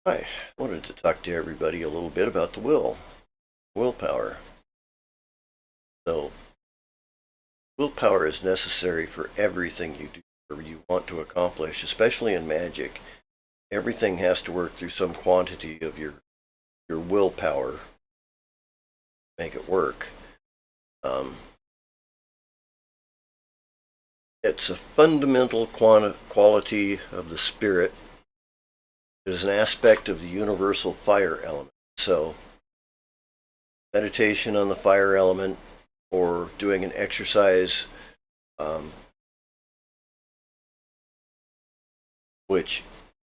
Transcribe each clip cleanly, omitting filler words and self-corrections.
Hi, I wanted to talk to everybody a little bit about the willpower. So, willpower is necessary for everything you do or you want to accomplish, especially in magic. Everything has to work through some quantity of your willpower to make it work. It's a fundamental quality of the spirit. It is an aspect of the universal fire element. So, meditation on the fire element or doing an exercise which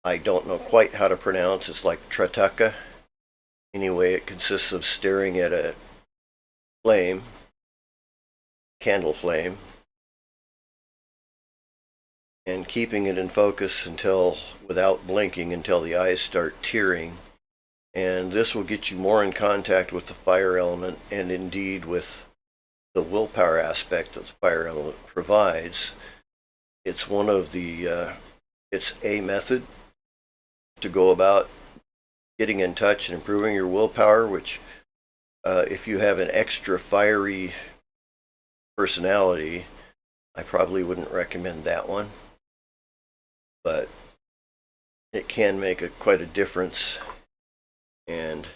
I don't know quite how to pronounce. It's like trataka. Anyway, it consists of staring at a flame, candle flame, and keeping it in focus without blinking, until the eyes start tearing. And this will get you more in contact with the fire element and indeed with the willpower aspect that the fire element provides. It's it's a method to go about getting in touch and improving your willpower, which if you have an extra fiery personality, I probably wouldn't recommend that one. But it can make quite a difference. And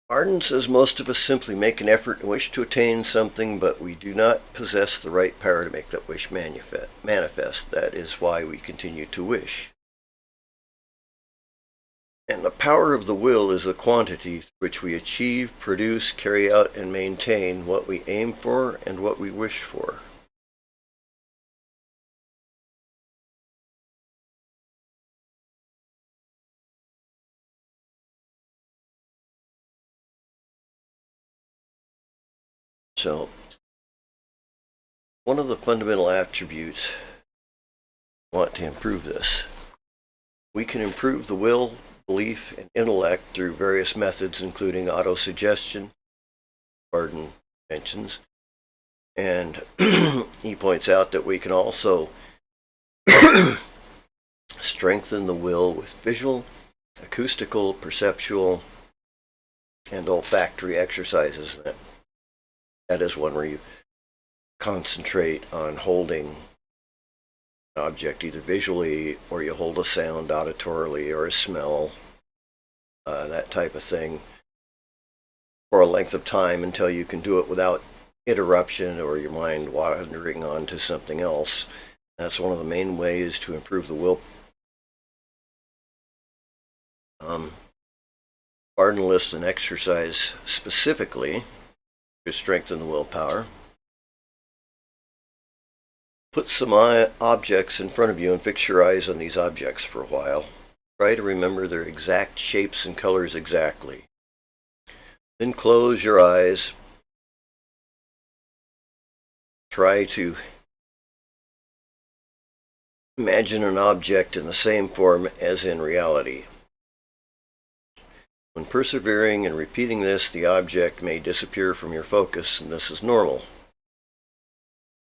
Arden says most of us simply make an effort and wish to attain something, but we do not possess the right power to make that wish manifest. That is why we continue to wish. And the power of the will is the quantity through which we achieve, produce, carry out, and maintain what we aim for and what we wish for. So, one of the fundamental attributes, want to improve this. We can improve the will, belief, and intellect through various methods, including autosuggestion, Barden mentions. And he points out that we can also strengthen the will with visual, acoustical, perceptual, and olfactory exercises. That is one where you concentrate on holding an object either visually, or you hold a sound auditorily, or a smell, that type of thing, for a length of time until you can do it without interruption or your mind wandering on to something else. That's one of the main ways to improve the will. Barden lists an exercise specifically to strengthen the willpower. Put some objects in front of you and fix your eyes on these objects for a while. Try to remember their exact shapes and colors exactly. Then close your eyes. Try to imagine an object in the same form as in reality. When persevering and repeating this, the object may disappear from your focus, and this is normal.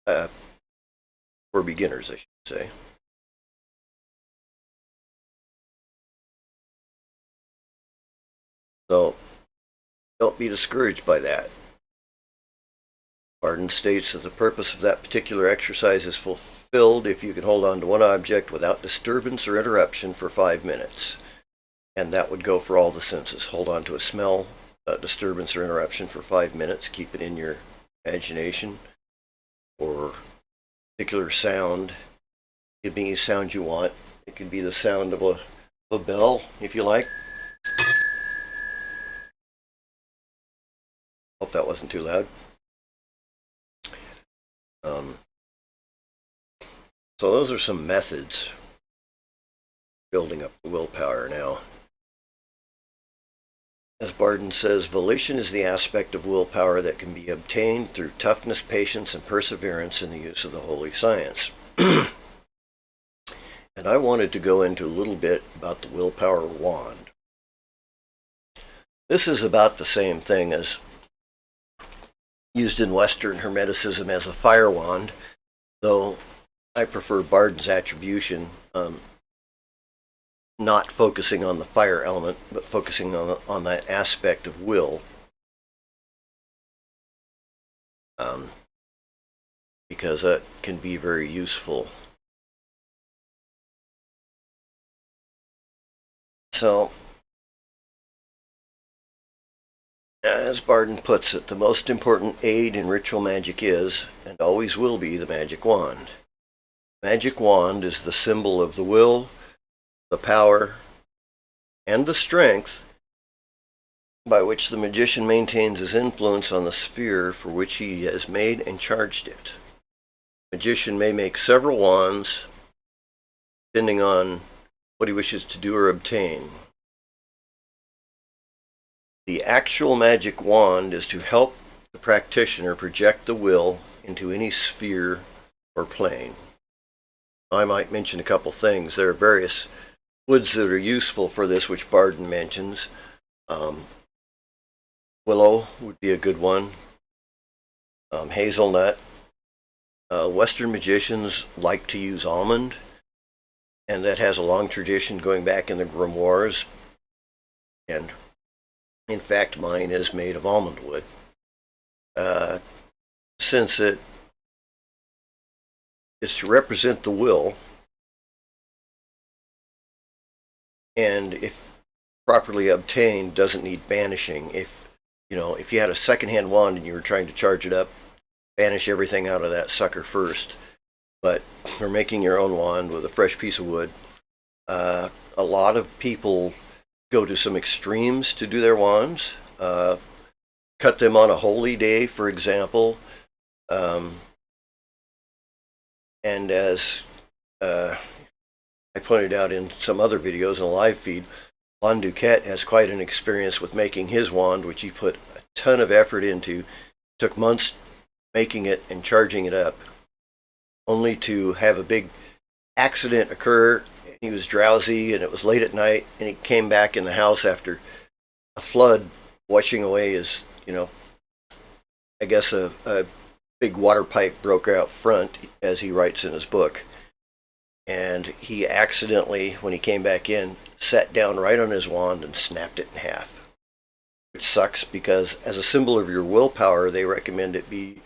For beginners, I should say. So, don't be discouraged by that. Barden states that the purpose of that particular exercise is fulfilled if you can hold on to one object without disturbance or interruption for 5 minutes. And that would go for all the senses. Hold on to a smell without disturbance or interruption for 5 minutes. Keep it in your imagination. Or particular sound. It could be any sound you want. It could be the sound of a bell, if you like. Hope that wasn't too loud. So those are some methods building up the willpower now. As Barden says, volition is the aspect of willpower that can be obtained through toughness, patience, and perseverance in the use of the holy science. And I wanted to go into a little bit about the Willpower Wand. This is about the same thing as used in Western Hermeticism as a fire wand, though I prefer Barden's attribution, not focusing on the fire element, but focusing on that aspect of will. Because that can be very useful. So, as Barden puts it, the most important aid in ritual magic is, and always will be, the magic wand. Magic wand is the symbol of the will, the power, and the strength by which the magician maintains his influence on the sphere for which he has made and charged it. The magician may make several wands, depending on what he wishes to do or obtain. The actual magic wand is to help the practitioner project the will into any sphere or plane. I might mention a couple things. There are various woods that are useful for this, which Barden mentions. Willow would be a good one. Hazelnut. Western magicians like to use almond, and that has a long tradition going back in the grimoires. And in fact, mine is made of almond wood. Since it is to represent the will, and if properly obtained, doesn't need banishing. If you had a secondhand wand and you were trying to charge it up, banish everything out of that sucker first. But for making your own wand with a fresh piece of wood, a lot of people go to some extremes to do their wands. Cut them on a holy day, for example. And as I pointed out in some other videos in the live feed, Lon Duquette has quite an experience with making his wand, which he put a ton of effort into. Took months making it and charging it up, only to have a big accident occur. He was drowsy and it was late at night, and he came back in the house after a flood washing away his, I guess a big water pipe broke out front, as he writes in his book. And he accidentally, when he came back in, sat down right on his wand and snapped it in half. Which sucks, because as a symbol of your willpower, they recommend it be,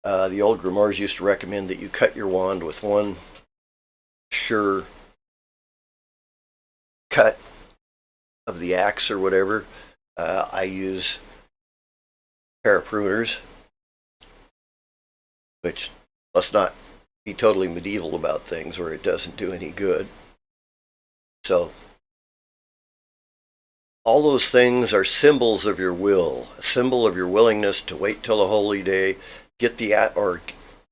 the old grimoires used to recommend that you cut your wand with one sure cut of the axe or whatever. I use a pair of pruners, which let's not be totally medieval about things where it doesn't do any good. So all those things are symbols of your will, a symbol of your willingness to wait till a holy day, or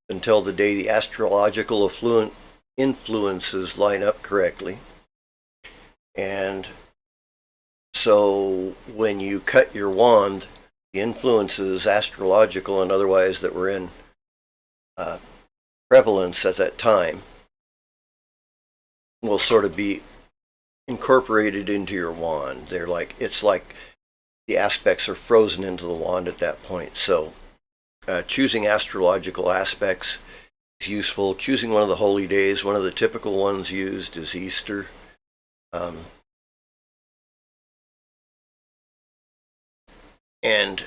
until the day the astrological influences line up correctly. And so when you cut your wand, the influences, astrological and otherwise, that were in prevalence at that time will sort of be incorporated into your wand. It's like the aspects are frozen into the wand at that point. So choosing astrological aspects is useful. Choosing one of the holy days, one of the typical ones used is Easter. And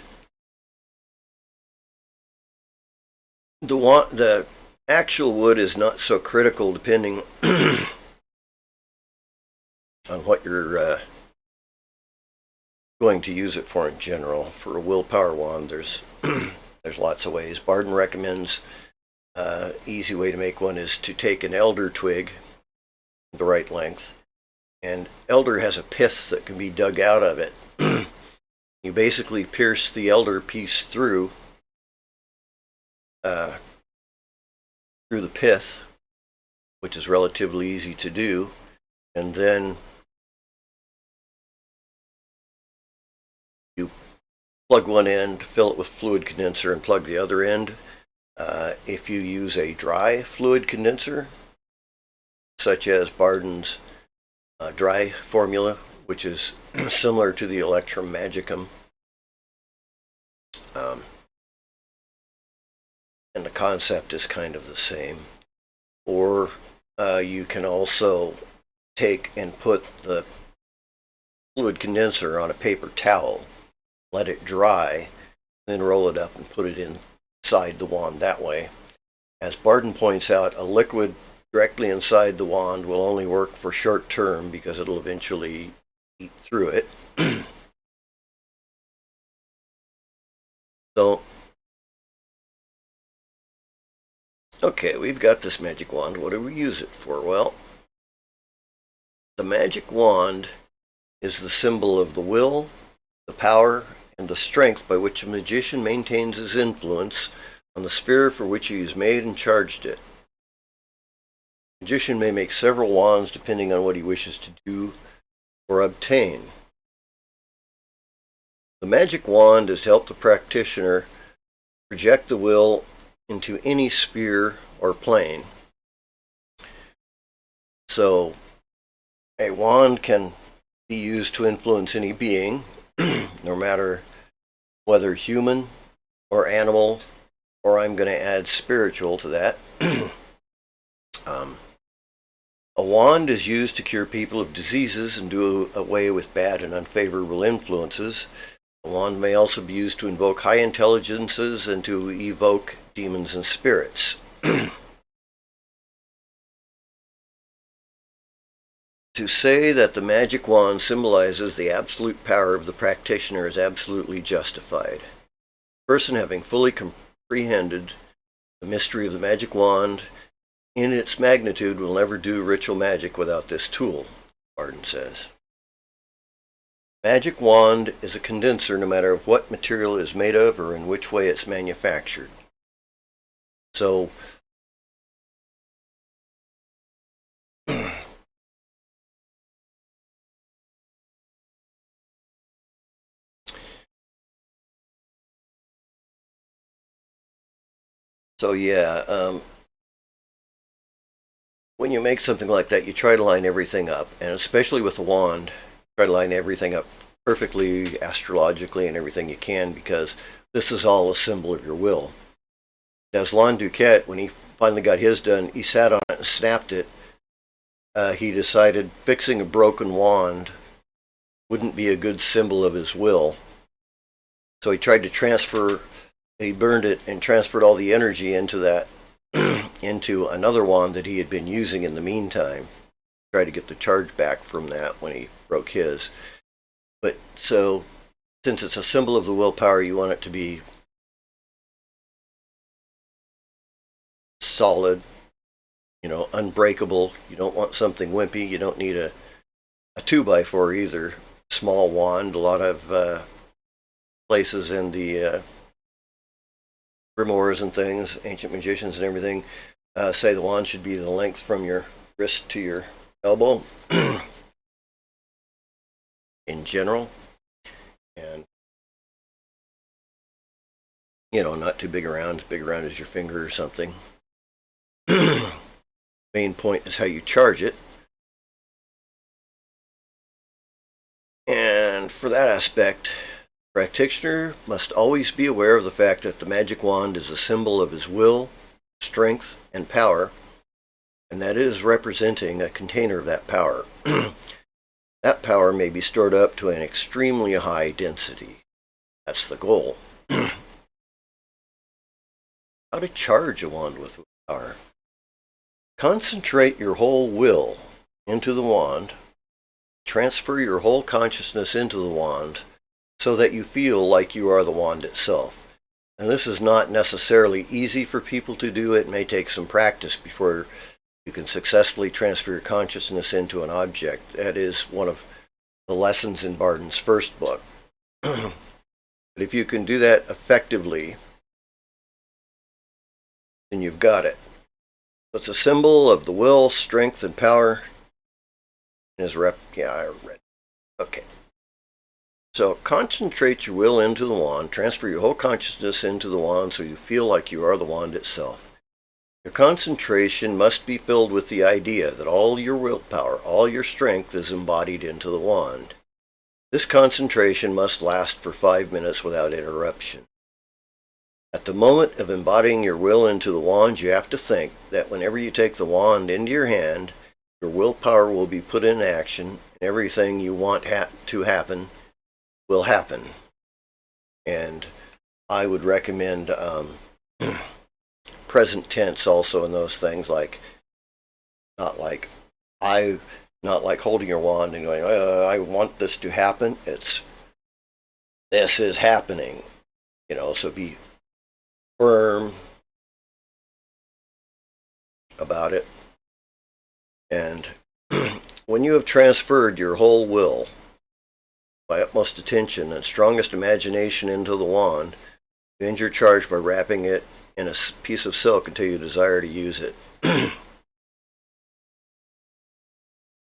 the actual wood is not so critical, depending on what you're going to use it for in general. For a willpower wand, there's lots of ways. Barden recommends easy way to make one is to take an elder twig, the right length, and elder has a pith that can be dug out of it. You basically pierce the elder piece through the pith, which is relatively easy to do, and then you plug one end, fill it with fluid condenser, and plug the other end. If you use a dry fluid condenser, such as Barden's dry formula, which is similar to the Electrum Magicum, and the concept is kind of the same. or you can also take and put the fluid condenser on a paper towel, let it dry, then roll it up and put it inside the wand that way. As Barden points out, a liquid directly inside the wand will only work for short term because it'll eventually eat through it. So, okay, we've got this magic wand. What do we use it for? Well, the magic wand is the symbol of the will, the power, and the strength by which a magician maintains his influence on the sphere for which he has made and charged it. A magician may make several wands depending on what he wishes to do or obtain. The magic wand is to help the practitioner project the will into any sphere or plane. So, a wand can be used to influence any being, no matter whether human or animal, or I'm going to add spiritual to that. A wand is used to cure people of diseases and do away with bad and unfavorable influences. A wand may also be used to invoke high intelligences and to evoke demons and spirits. To say that the magic wand symbolizes the absolute power of the practitioner is absolutely justified. A person having fully comprehended the mystery of the magic wand in its magnitude will never do ritual magic without this tool, Barden says. Magic wand is a condenser no matter what material it is made of or in which way it's manufactured. So, when you make something like that, you try to line everything up, and especially with a wand, try to line everything up perfectly, astrologically, and everything you can, because this is all a symbol of your will. As Lon Duquette, when he finally got his done, he sat on it and snapped it. He decided fixing a broken wand wouldn't be a good symbol of his will. So he tried to he burned it and transferred all the energy into that, into another wand that he had been using in the meantime. Tried to get the charge back from that when he broke his. But so, since it's a symbol of the willpower, you want it to be solid, unbreakable. You don't want something wimpy. You don't need a 2x4 either. Small wand. A lot of places in the grimoires and things, ancient magicians and everything, say the wand should be the length from your wrist to your elbow in general. And, not too big around, as big around as your finger or something. Main point is how you charge it. And for that aspect, the practitioner must always be aware of the fact that the magic wand is a symbol of his will, strength, and power, and that it is representing a container of that power. That power may be stored up to an extremely high density. That's the goal. How to charge a wand with power. Concentrate your whole will into the wand. Transfer your whole consciousness into the wand so that you feel like you are the wand itself. And this is not necessarily easy for people to do. It may take some practice before you can successfully transfer your consciousness into an object. That is one of the lessons in Barden's first book. But if you can do that effectively, then you've got it. It's a symbol of the will, strength, and power. I read. Okay. So concentrate your will into the wand. Transfer your whole consciousness into the wand so you feel like you are the wand itself. Your concentration must be filled with the idea that all your willpower, all your strength is embodied into the wand. This concentration must last for 5 minutes without interruption. At the moment of embodying your will into the wand, you have to think that whenever you take the wand into your hand, your willpower will be put in action, and everything you want to happen will happen. And I would recommend present tense also in those things, like not like holding your wand and going, I want this to happen. It's this is happening, so be firm about it. And when you have transferred your whole will by utmost attention and strongest imagination into the wand, you end your charge by wrapping it in a piece of silk until you desire to use it.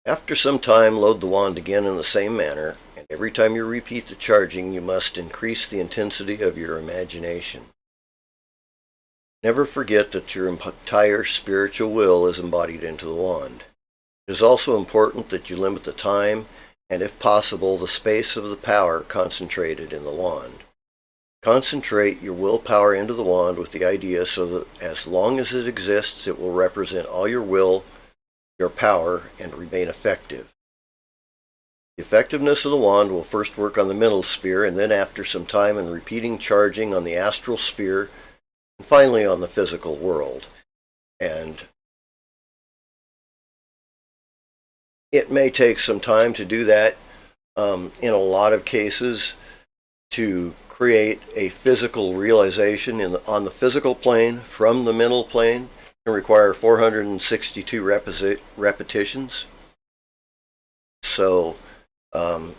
After some time, load the wand again in the same manner, and every time you repeat the charging, you must increase the intensity of your imagination. Never forget that your entire spiritual will is embodied into the wand. It is also important that you limit the time and, if possible, the space of the power concentrated in the wand. Concentrate your willpower into the wand with the idea so that as long as it exists, it will represent all your will, your power, and remain effective. The effectiveness of the wand will first work on the mental sphere, and then after some time and repeating charging on the astral sphere, and finally on the physical world. And it may take some time to do that. In a lot of cases, to create a physical realization on the physical plane from the mental plane can require 462 repetitions. So that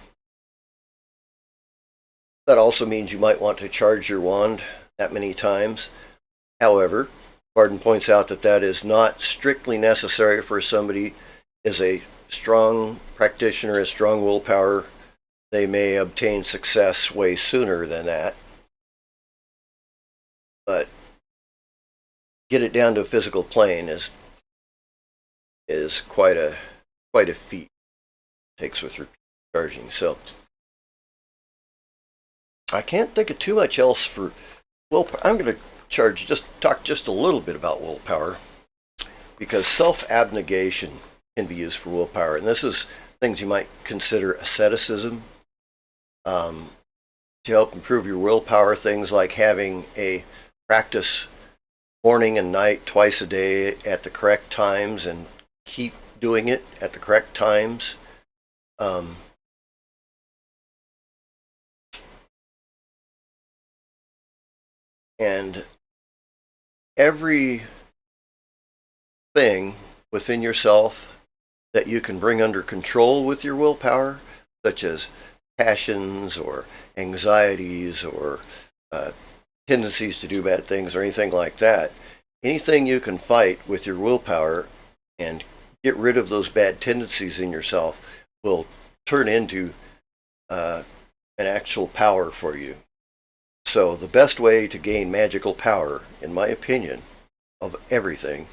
also means you might want to charge your wand that many times. However, Barden points out that that is not strictly necessary for somebody is a strong practitioner, a strong willpower. They may obtain success way sooner than that. But get it down to a physical plane is quite a feat. It takes with charging. So I can't think of too much else for willpower. I'm going to talk just a little bit about willpower, because self-abnegation can be used for willpower, and this is things you might consider asceticism. To help improve your willpower, things like having a practice morning and night twice a day at the correct times and keep doing it at the correct times. And every thing within yourself that you can bring under control with your willpower, such as passions or anxieties or tendencies to do bad things or anything like that, anything you can fight with your willpower and get rid of those bad tendencies in yourself will turn into an actual power for you. So the best way to gain magical power, in my opinion, of everything,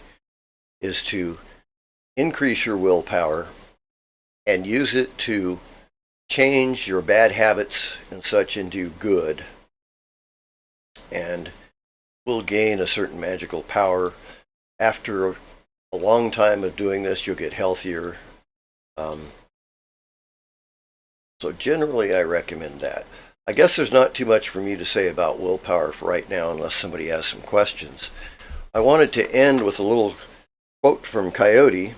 is to increase your willpower and use it to change your bad habits and such into good, and will gain a certain magical power. After a long time of doing this, you'll get healthier. So generally I recommend that. I guess there's not too much for me to say about willpower for right now, unless somebody has some questions. I wanted to end with a little quote from Coyote.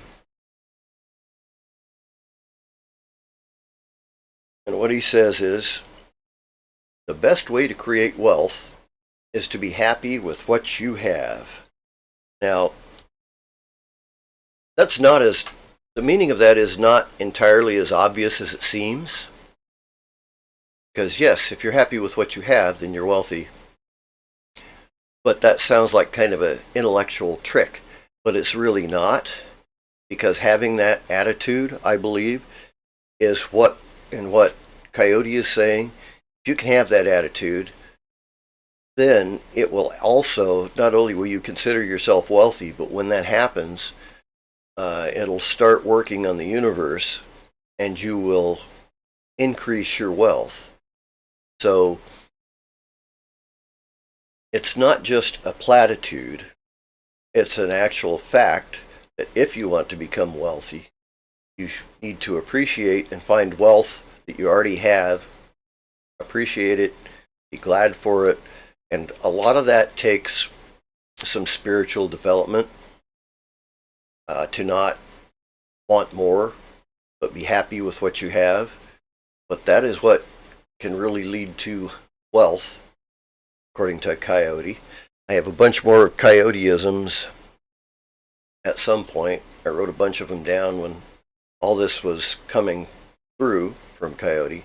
And what he says is, the best way to create wealth is to be happy with what you have. Now, the meaning of that is not entirely as obvious as it seems. Because yes, if you're happy with what you have, then you're wealthy. But that sounds like kind of an intellectual trick, but it's really not. Because having that attitude, I believe, is what Coyote is saying. If you can have that attitude, then it will also, not only will you consider yourself wealthy, but when that happens, it'll start working on the universe and you will increase your wealth. So it's not just a platitude, it's an actual fact that if you want to become wealthy, you need to appreciate and find wealth that you already have, appreciate it, be glad for it, and a lot of that takes some spiritual development, to not want more, but be happy with what you have. But that is what can really lead to wealth, according to a coyote. I have a bunch more coyoteisms at some point. I wrote a bunch of them down when all this was coming through from Coyote.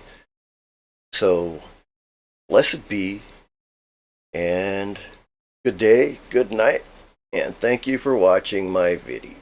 So, blessed be, and good day, good night, and thank you for watching my video.